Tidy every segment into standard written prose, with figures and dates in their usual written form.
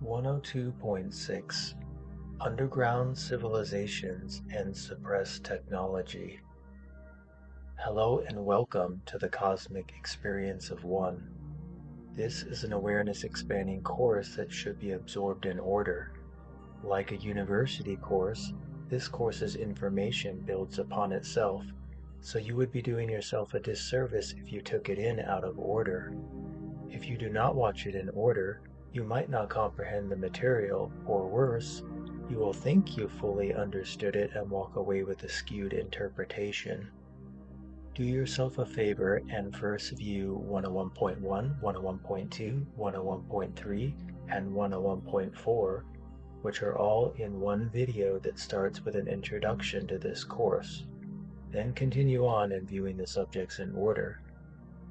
102.6 Underground Civilizations and Suppressed Technology. Hello and welcome to the Cosmic Experience of One. This is an awareness-expanding course that should be absorbed in order. Like a university course, this course's information builds upon itself, so you would be doing yourself a disservice if you took it in out of order. If you do not watch it in order, you might not comprehend the material, or worse, you will think you fully understood it and walk away with a skewed interpretation. Do yourself a favor and first view 101.1, 101.2, 101.3, and 101.4, which are all in one video that starts with an introduction to this course. Then continue on in viewing the subjects in order.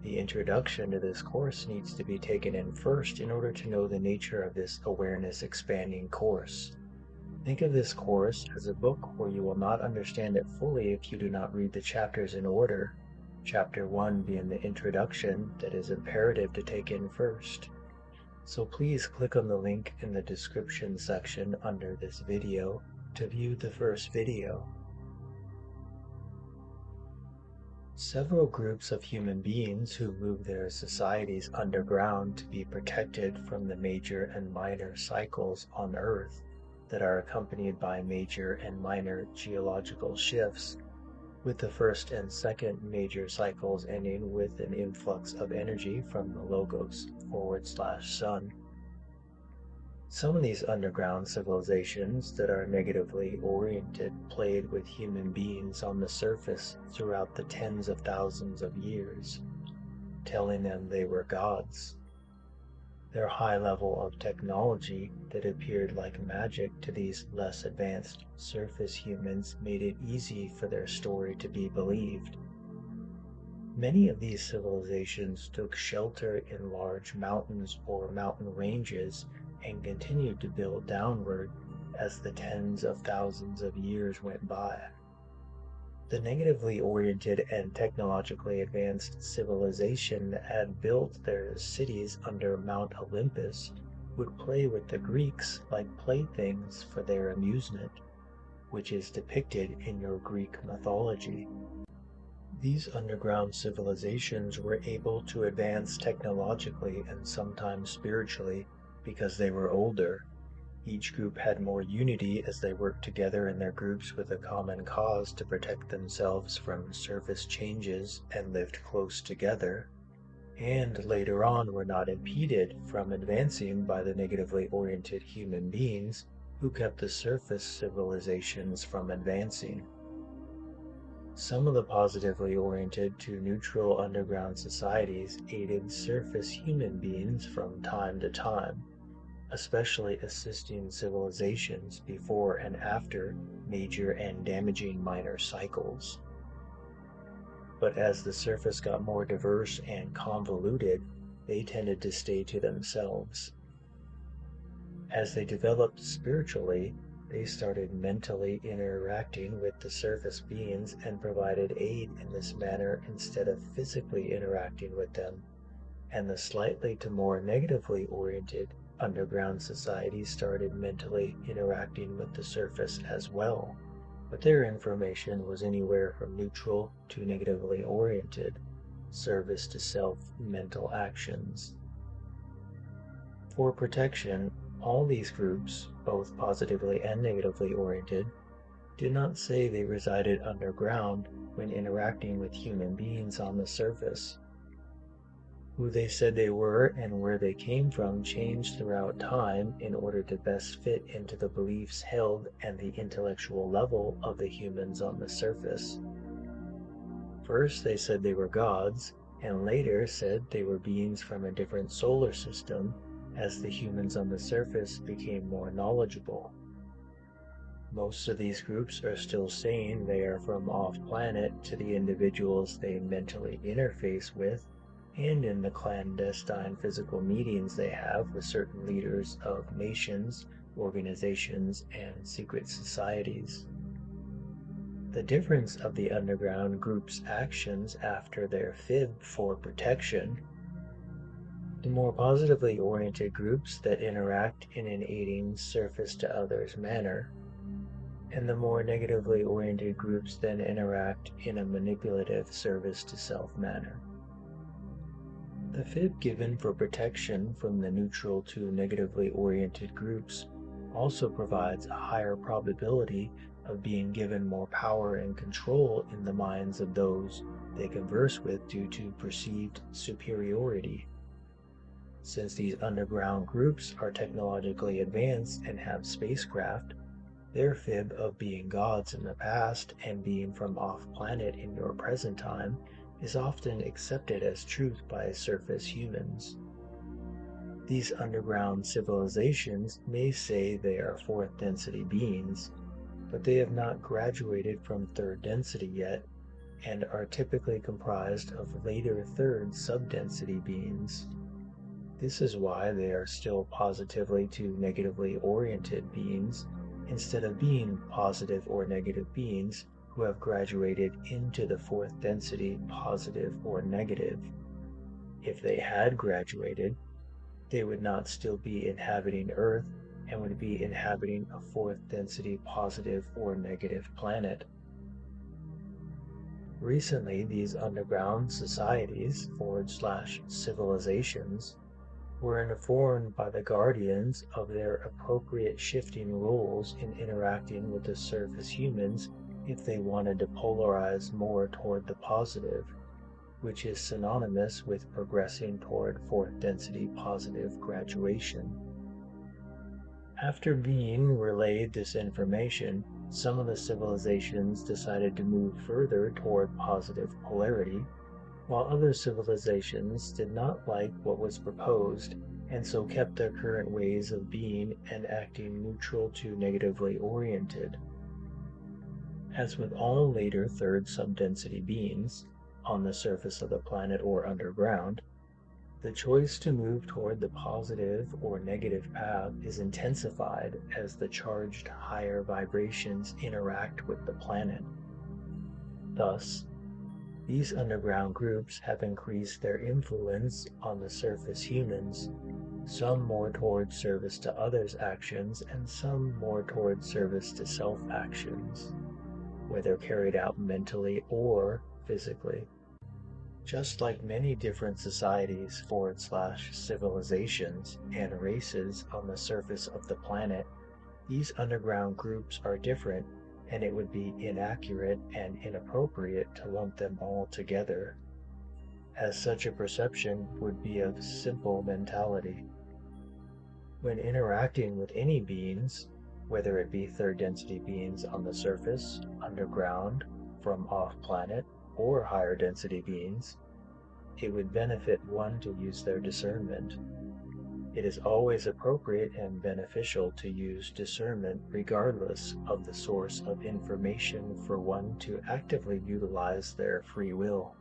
The introduction to this course needs to be taken in first in order to know the nature of this awareness-expanding course. Think of this course as a book where you will not understand it fully if you do not read the chapters in order, Chapter 1 being the introduction that is imperative to take in first. So please click on the link in the description section under this video to view the first video. Several groups of human beings who move their societies underground to be protected from the major and minor cycles on Earth that are accompanied by major and minor geological shifts, with the first and second major cycles ending with an influx of energy from the Logos/Sun. Some of these underground civilizations that are negatively oriented played with human beings on the surface throughout the tens of thousands of years, telling them they were gods. Their high level of technology that appeared like magic to these less advanced surface humans made it easy for their story to be believed. Many of these civilizations took shelter in large mountains or mountain ranges and continued to build downward as the tens of thousands of years went by. The negatively oriented and technologically advanced civilization that had built their cities under Mount Olympus would play with the Greeks like playthings for their amusement, which is depicted in your Greek mythology. These underground civilizations were able to advance technologically and sometimes spiritually because they were older. Each group had more unity as they worked together in their groups with a common cause to protect themselves from surface changes and lived close together, and later on were not impeded from advancing by the negatively oriented human beings who kept the surface civilizations from advancing. Some of the positively oriented to neutral underground societies aided surface human beings from time to time, especially assisting civilizations before and after major and damaging minor cycles. But as the surface got more diverse and convoluted, they tended to stay to themselves. As they developed spiritually, they started mentally interacting with the surface beings and provided aid in this manner instead of physically interacting with them, and the slightly to more negatively oriented underground societies started mentally interacting with the surface as well, but their information was anywhere from neutral to negatively oriented, service to self mental actions. For protection, all these groups, both positively and negatively oriented, did not say they resided underground when interacting with human beings on the surface. Who they said they were and where they came from changed throughout time in order to best fit into the beliefs held and the intellectual level of the humans on the surface. First they said they were gods, and later said they were beings from a different solar system as the humans on the surface became more knowledgeable. Most of these groups are still saying they are from off-planet to the individuals they mentally interface with, and in the clandestine physical meetings they have with certain leaders of nations, organizations, and secret societies. The difference of the underground group's actions after their fib for protection The more positively oriented groups that interact in an aiding service to others manner, and the more negatively oriented groups then interact in a manipulative service to self manner. The fib given for protection from the neutral to negatively oriented groups also provides a higher probability of being given more power and control in the minds of those they converse with due to perceived superiority. Since these underground groups are technologically advanced and have spacecraft, their fib of being gods in the past and being from off-planet in your present time is often accepted as truth by surface humans. These underground civilizations may say they are fourth density beings, but they have not graduated from third density yet and are typically comprised of later third subdensity beings. This is why they are still positively to negatively oriented beings instead of being positive or negative beings who have graduated into the fourth density positive or negative. If they had graduated, they would not still be inhabiting Earth and would be inhabiting a fourth density positive or negative planet. Recently, these underground societies / civilizations were informed by the guardians of their appropriate shifting roles in interacting with the surface humans if they wanted to polarize more toward the positive, which is synonymous with progressing toward fourth density positive graduation. After being relayed this information, some of the civilizations decided to move further toward positive polarity, while other civilizations did not like what was proposed and so kept their current ways of being and acting neutral to negatively oriented. As with all later third subdensity beings, on the surface of the planet or underground, the choice to move toward the positive or negative path is intensified as the charged higher vibrations interact with the planet. Thus, these underground groups have increased their influence on the surface humans, some more toward service to others' actions and some more toward service to self actions, whether carried out mentally or physically. Just like many different societies / civilizations and races on the surface of the planet, these underground groups are different, and it would be inaccurate and inappropriate to lump them all together, as such a perception would be of simple mentality. When interacting with any beings, whether it be third density beings on the surface, underground, from off-planet, or higher density beings, it would benefit one to use their discernment. It is always appropriate and beneficial to use discernment regardless of the source of information for one to actively utilize their free will.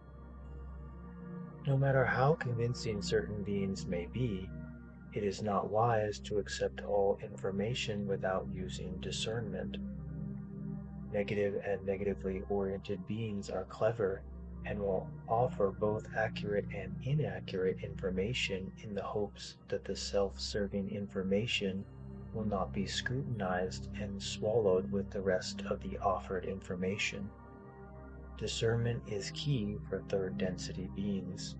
No matter how convincing certain beings may be, it is not wise to accept all information without using discernment. Negative and negatively oriented beings are clever and will offer both accurate and inaccurate information in the hopes that the self-serving information will not be scrutinized and swallowed with the rest of the offered information. Discernment is key for third density beings.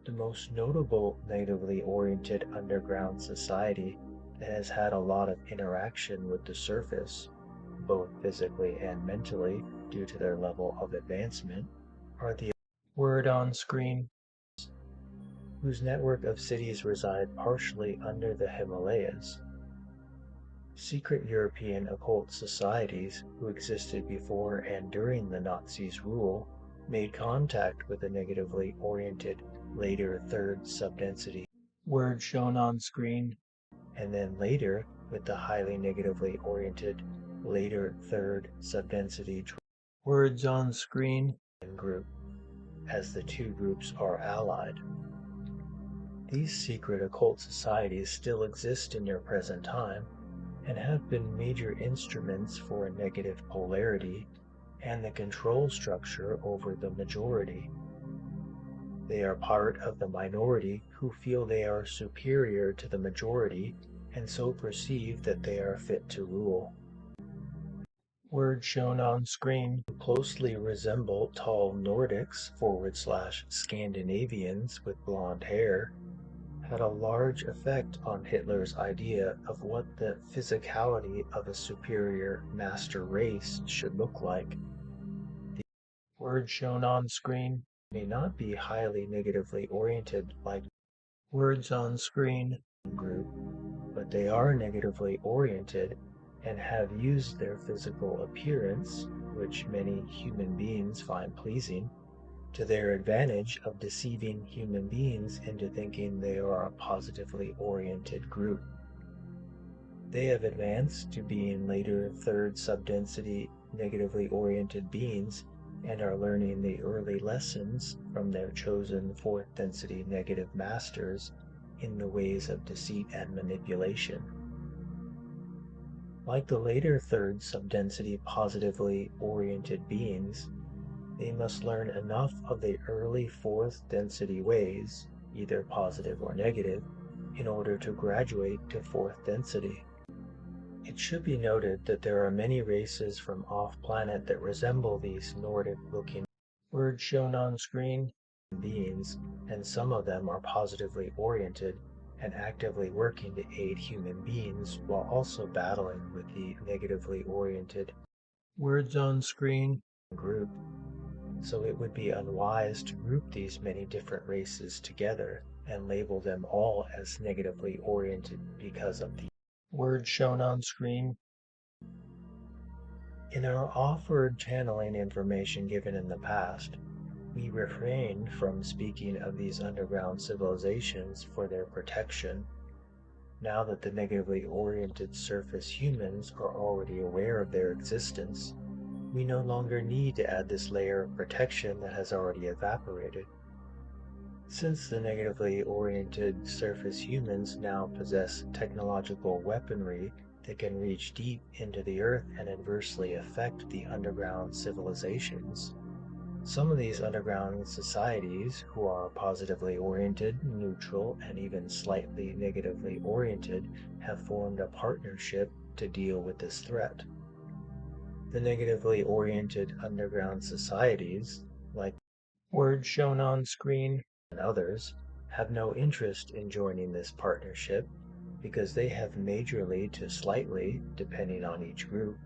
The most notable negatively oriented underground society that has had a lot of interaction with the surface, both physically and mentally due to their level of advancement, are the word on screen, whose network of cities reside partially under the Himalayas. Secret European occult societies who existed before and during the Nazis' rule made contact with the negatively oriented later third subdensity, word shown on screen, and then later with the highly negatively oriented later third subdensity words on screen group, as the two groups are allied. These secret occult societies still exist in your present time and have been major instruments for negative polarity and the control structure over the majority. They are part of the minority who feel they are superior to the majority and so perceive that they are fit to rule. Words shown on screen closely resemble tall Nordics / Scandinavians with blonde hair had a large effect on Hitler's idea of what the physicality of a superior master race should look like. The words shown on screen may not be highly negatively oriented like words on screen group, but they are negatively oriented and have used their physical appearance, which many human beings find pleasing, to their advantage of deceiving human beings into thinking they are a positively oriented group. They have advanced to being later third subdensity negatively oriented beings and are learning the early lessons from their chosen fourth density negative masters in the ways of deceit and manipulation. Like the later third subdensity positively oriented beings, they must learn enough of the early fourth density ways, either positive or negative, in order to graduate to fourth density. It should be noted that there are many races from off-planet that resemble these Nordic-looking words shown on screen beings, and some of them are positively oriented and actively working to aid human beings while also battling with the negatively oriented words on screen group. So it would be unwise to group these many different races together and label them all as negatively oriented because of the words shown on screen. In our offered channeling information given in the past, we refrained from speaking of these underground civilizations for their protection. Now that the negatively oriented surface humans are already aware of their existence, we no longer need to add this layer of protection that has already evaporated. Since the negatively oriented surface humans now possess technological weaponry that can reach deep into the earth and adversely affect the underground civilizations, some of these underground societies, who are positively oriented, neutral, and even slightly negatively oriented, have formed a partnership to deal with this threat. The negatively oriented underground societies, like words shown on screen and others, have no interest in joining this partnership because they have majorly to slightly, depending on each group,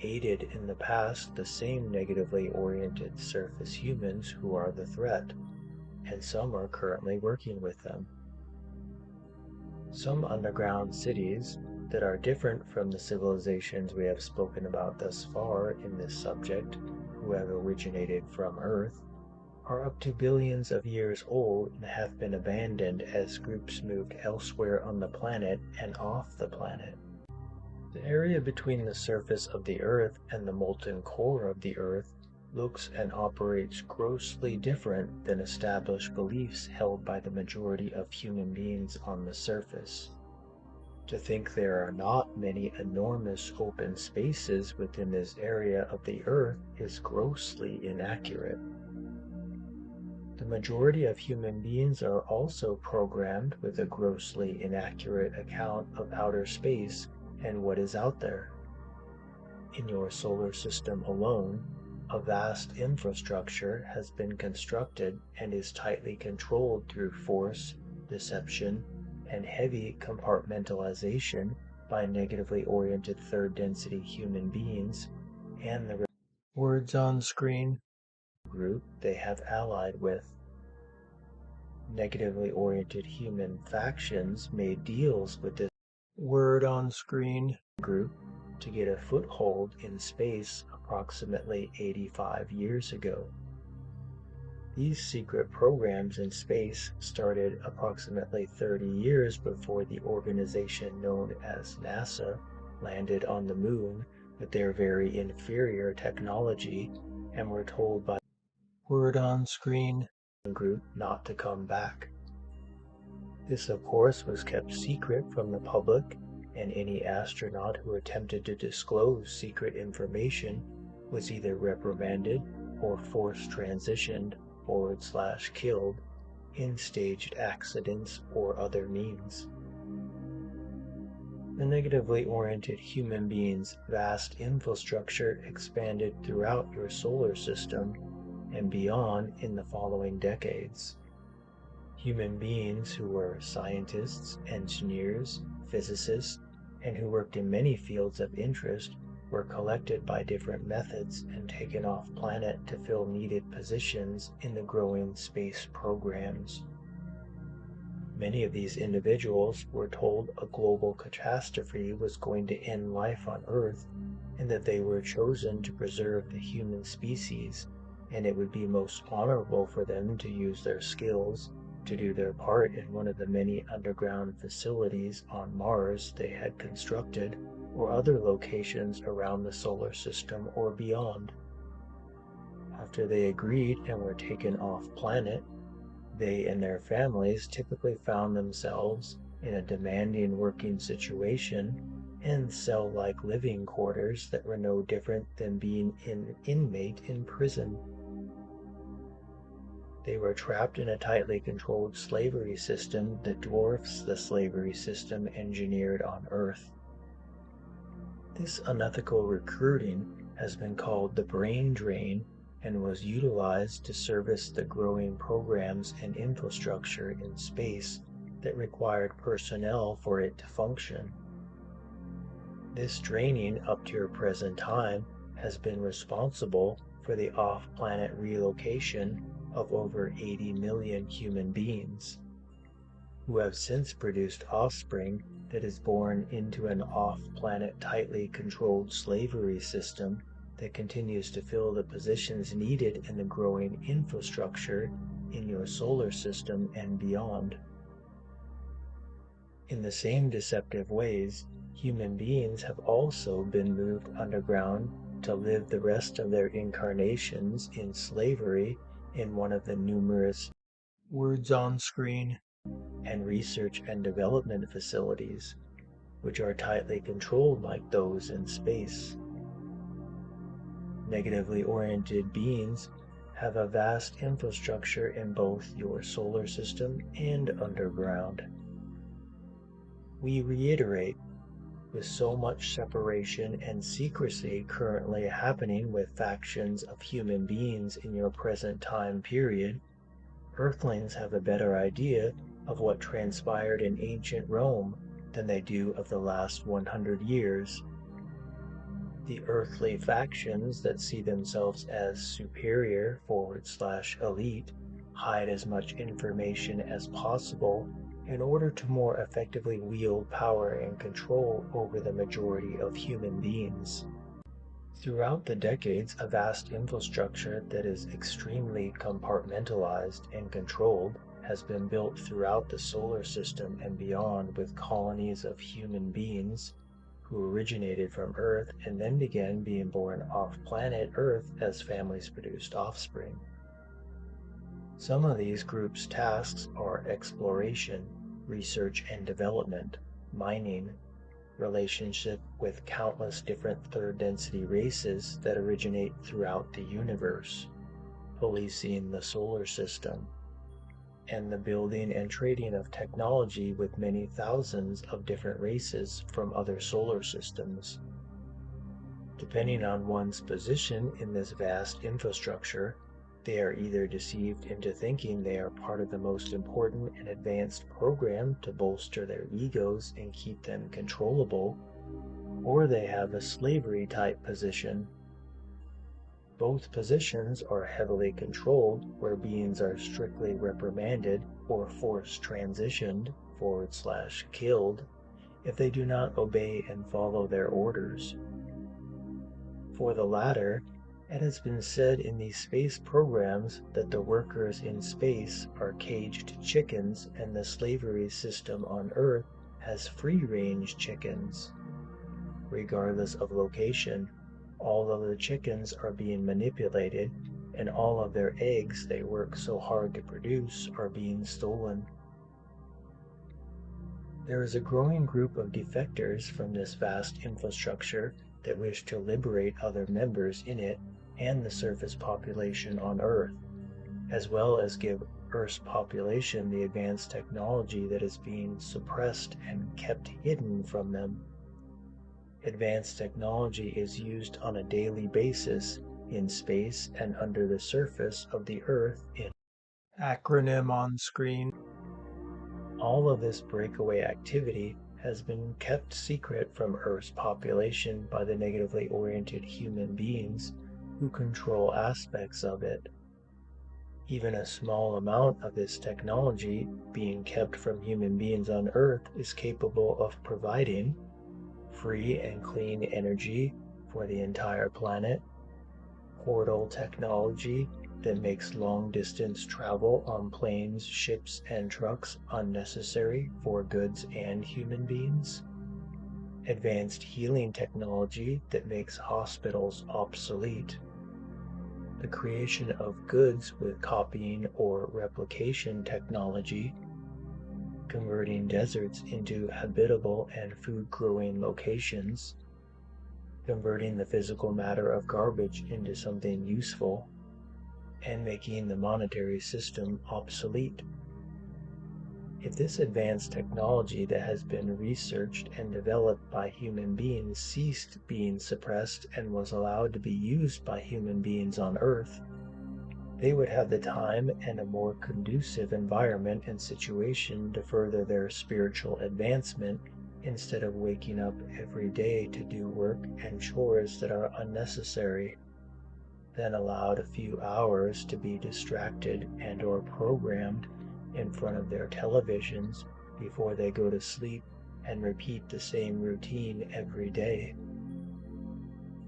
aided in the past the same negatively oriented surface humans who are the threat, and some are currently working with them. Some underground cities that are different from the civilizations we have spoken about thus far in this subject, who have originated from Earth, are up to billions of years old and have been abandoned as groups moved elsewhere on the planet and off the planet. The area between the surface of the Earth and the molten core of the Earth looks and operates grossly different than established beliefs held by the majority of human beings on the surface. To think there are not many enormous open spaces within this area of the Earth is grossly inaccurate. The majority of human beings are also programmed with a grossly inaccurate account of outer space and what is out there. In your solar system alone, a vast infrastructure has been constructed and is tightly controlled through force, deception, and heavy compartmentalization by negatively oriented third density human beings and the words on screen group they have allied with. Negatively oriented human factions made deals with this word on screen group to get a foothold in space approximately 85 years ago. These secret programs in space started approximately 30 years before the organization known as NASA landed on the moon with their very inferior technology and were told by word on screen group not to come back. This, of course, was kept secret from the public, and any astronaut who attempted to disclose secret information was either reprimanded or force transitioned / killed in staged accidents or other means. The negatively oriented human being's vast infrastructure expanded throughout your solar system and beyond in the following decades. Human beings who were scientists, engineers, physicists, and who worked in many fields of interest were collected by different methods and taken off planet to fill needed positions in the growing space programs. Many of these individuals were told a global catastrophe was going to end life on Earth and that they were chosen to preserve the human species, and it would be most honorable for them to use their skills to do their part in one of the many underground facilities on Mars they had constructed or other locations around the solar system or beyond. After they agreed and were taken off planet, they and their families typically found themselves in a demanding working situation and cell-like living quarters that were no different than being an inmate in prison. They were trapped in a tightly controlled slavery system that dwarfs the slavery system engineered on Earth. This unethical recruiting has been called the brain drain and was utilized to service the growing programs and infrastructure in space that required personnel for it to function. This draining up to your present time has been responsible for the off-planet relocation of over 80 million human beings, who have since produced offspring that is born into an off-planet tightly controlled slavery system that continues to fill the positions needed in the growing infrastructure in your solar system and beyond. In the same deceptive ways, human beings have also been moved underground to live the rest of their incarnations in slavery in one of the numerous words on screen and research and development facilities, which are tightly controlled like those in space. Negatively oriented beings have a vast infrastructure in both your solar system and underground. We reiterate, with so much separation and secrecy currently happening with factions of human beings in your present time period, Earthlings have a better idea of what transpired in ancient Rome than they do of the last 100 years. The earthly factions that see themselves as superior/elite hide as much information as possible in order to more effectively wield power and control over the majority of human beings. Throughout the decades, a vast infrastructure that is extremely compartmentalized and controlled has been built throughout the solar system and beyond, with colonies of human beings who originated from Earth and then began being born off planet Earth as families produced offspring. Some of these groups' tasks are exploration, research and development, mining, relationship with countless different third density races that originate throughout the universe, policing the solar system, and the building and trading of technology with many thousands of different races from other solar systems. Depending on one's position in this vast infrastructure, they are either deceived into thinking they are part of the most important and advanced program to bolster their egos and keep them controllable, or they have a slavery-type position. Both positions are heavily controlled, where beings are strictly reprimanded or force transitioned/killed if they do not obey and follow their orders. For the latter, it has been said in these space programs that the workers in space are caged chickens and the slavery system on Earth has free-range chickens. Regardless of location, all of the chickens are being manipulated, and all of their eggs they work so hard to produce are being stolen. There is a growing group of defectors from this vast infrastructure that wish to liberate other members in it and the surface population on Earth, as well as give Earth's population the advanced technology that is being suppressed and kept hidden from them. Advanced technology is used on a daily basis in space and under the surface of the Earth in acronym on screen. All of this breakaway activity has been kept secret from Earth's population by the negatively oriented human beings who control aspects of it. Even a small amount of this technology being kept from human beings on Earth is capable of providing free and clean energy for the entire planet, portal technology that makes long-distance travel on planes, ships, and trucks unnecessary for goods and human beings, advanced healing technology that makes hospitals obsolete, the creation of goods with copying or replication technology, converting deserts into habitable and food-growing locations, converting the physical matter of garbage into something useful, and making the monetary system obsolete. If this advanced technology that has been researched and developed by human beings ceased being suppressed and was allowed to be used by human beings on Earth, they would have the time and a more conducive environment and situation to further their spiritual advancement instead of waking up every day to do work and chores that are unnecessary, then allowed a few hours to be distracted and or programmed in front of their televisions before they go to sleep and repeat the same routine every day.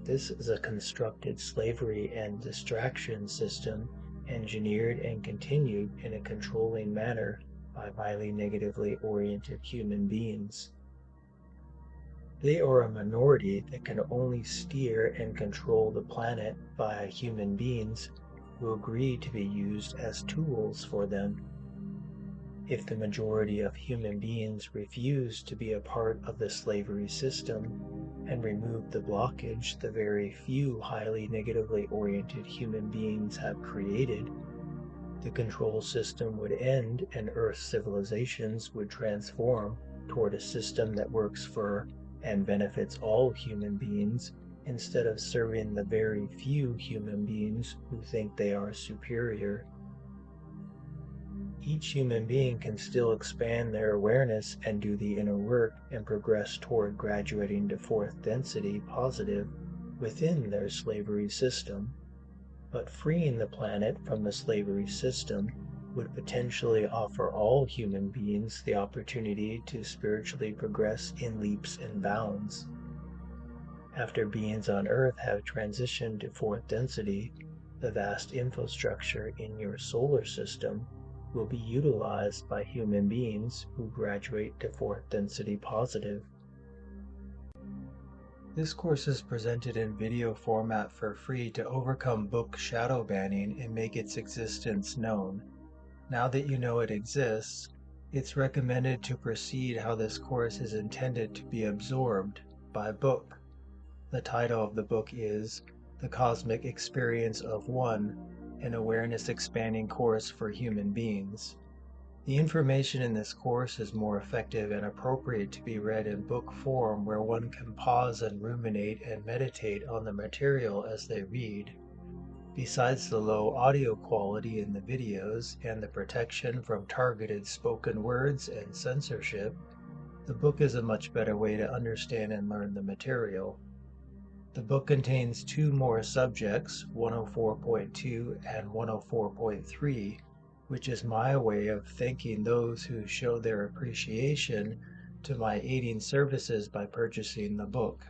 This is a constructed slavery and distraction system engineered and continued in a controlling manner by highly negatively oriented human beings. They are a minority that can only steer and control the planet by human beings who agree to be used as tools for them. If the majority of human beings refuse to be a part of the slavery system and remove the blockage the very few highly negatively oriented human beings have created, the control system would end and Earth's civilizations would transform toward a system that works for and benefits all human beings instead of serving the very few human beings who think they are superior. Each human being can still expand their awareness and do the inner work and progress toward graduating to fourth density positive within their slavery system, but freeing the planet from the slavery system would potentially offer all human beings the opportunity to spiritually progress in leaps and bounds. After beings on Earth have transitioned to fourth density, the vast infrastructure in your solar system will be utilized by human beings who graduate to fourth density positive. This course is presented in video format for free to overcome book shadow banning and make its existence known. Now that you know it exists, it's recommended to proceed how this course is intended to be absorbed by book. The title of the book is The Cosmic Experience of One, an awareness expanding course for human beings. The information in this course is more effective and appropriate to be read in book form where one can pause and ruminate and meditate on the material as they read. Besides the low audio quality in the videos and the protection from targeted spoken words and censorship, the book is a much better way to understand and learn the material. The book contains two more subjects, 104.2 and 104.3, which is my way of thanking those who show their appreciation to my aiding services by purchasing the book.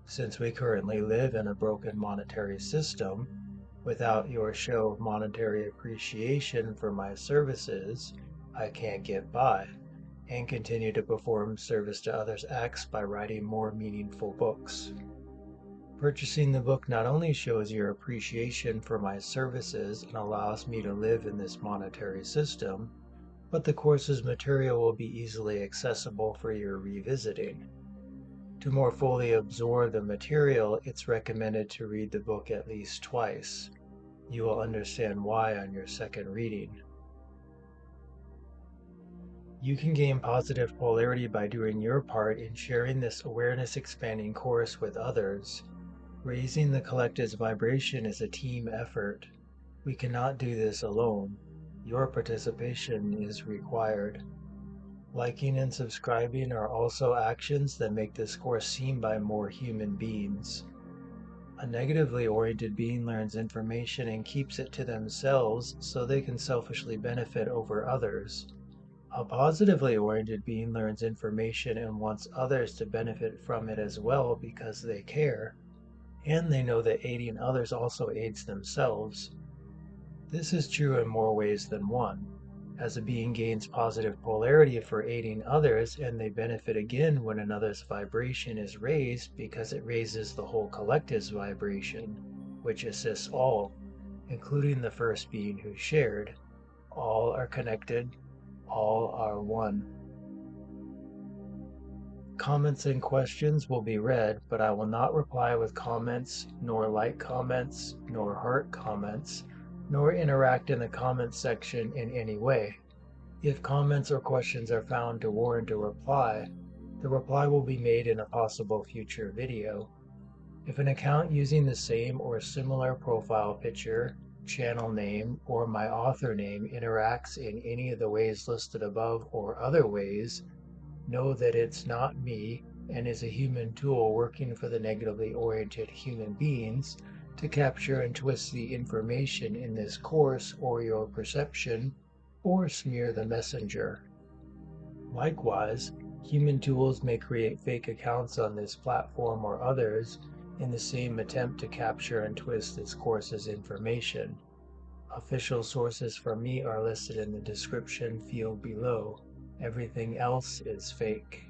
Since we currently live in a broken monetary system, without your show of monetary appreciation for my services, I can't get by and continue to perform service to others acts by writing more meaningful books. Purchasing the book not only shows your appreciation for my services and allows me to live in this monetary system, but the course's material will be easily accessible for your revisiting. To more fully absorb the material, it's recommended to read the book at least twice. You will understand why on your second reading. You can gain positive polarity by doing your part in sharing this awareness expanding course with others. Raising the collective's vibration is a team effort. We cannot do this alone. Your participation is required. Liking and subscribing are also actions that make this course seen by more human beings. A negatively oriented being learns information and keeps it to themselves so they can selfishly benefit over others. A positively oriented being learns information and wants others to benefit from it as well because they care, and they know that aiding others also aids themselves. This is true in more ways than one. As a being gains positive polarity for aiding others, and they benefit again when another's vibration is raised because it raises the whole collective's vibration, which assists all, including the first being who shared. All are connected, all are one. Comments and questions will be read, but I will not reply with comments, nor like comments, nor heart comments, nor interact in the comments section in any way. If comments or questions are found to warrant a reply, the reply will be made in a possible future video. If an account using the same or similar profile picture, channel name, or my author name interacts in any of the ways listed above or other ways, know that it's not me and is a human tool working for the negatively oriented human beings to capture and twist the information in this course or your perception, or smear the messenger. Likewise, human tools may create fake accounts on this platform or others in the same attempt to capture and twist this course's information. Official sources for me are listed in the description field below. Everything else is fake.